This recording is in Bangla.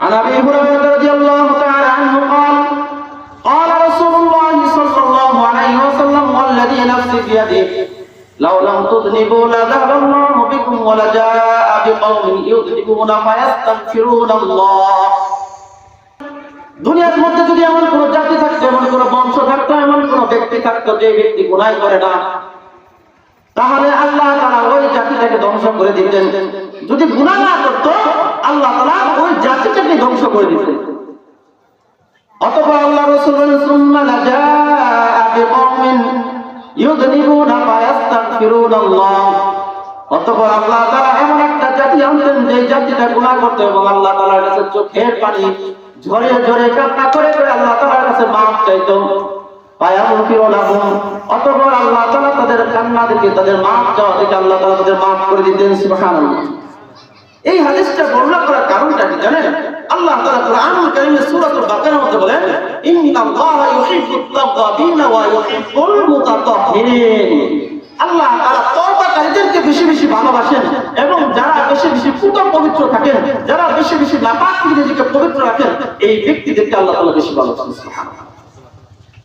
عن أبي هريرة رضي الله تعالى عنه قال قال رسول الله صلى الله عليه وسلم والذي نفسي بيده لو لم تذنبوا لذهب الله بكم ولجاء بقوم يذنبون فيستغفرون الله দুনিয়ার মধ্যে যদি এমন কোন জাতি থাকতো, এমন কোন বংশ থাকতো, এমন কোন ব্যক্তি থাকতো যে ব্যক্তি গুনাহ করে না, তাহলে আল্লাহ তাআলা ওই জাতিটাকে ধ্বংস করে দিতেন। যদি গুনাহ না করত আল্লাহ তাআলা ওই জাতিটাকে ধ্বংস করে দিতেন। অতঃপর আল্লাহ রাসূল সুম্মা লাজা বিকওমিন ইউযনিবুনা ফায়াস্তাগফিরুনাল্লাহ, অতঃপর আল্লাহ তাআলা এমন একটা জাতি আনতেন যে জাতিটা গুনাহ করত এবং আল্লাহ তাআলার কাছে চোখের পানি ঝরে ঝরে কান্না করে করে আল্লাহ তাআলার কাছে মাফ চাইতো। ফায়াগফিরুলাহুম, অতঃপর আল্লাহ তাআলা তাদের কান্না দেখে তাদের মাফ চাওয়া দেখে আল্লাহ তাআলা তাদের মাফ করে দিতেন। সুবহানাল্লাহ। এই হাদিসটা বর্ণনা করার কারণটা কি জানেন? আল্লাহ তাআলা কুরআনুল কারীমের সূরাতুল বাকারার মধ্যে বলেন, ইন্নাল্লাহা ইউহিব্বুত তাওয়াবিনা ওয়া ইউহিব্বুল মুতাতাহহিরিন। আল্লাহ তাআলা তওবাকারীদেরকে বেশি বেশি ভালোবাসেন এবং যারা বেশি বেশি পবিত্র থাকেন, যারা বেশি বেশি নাপাক থেকে নিজেকে পবিত্র রাখেন, এই ব্যক্তিদেরকে আল্লাহ তাআলা বেশি ভালোবাসেন। সুবহানাল্লাহ।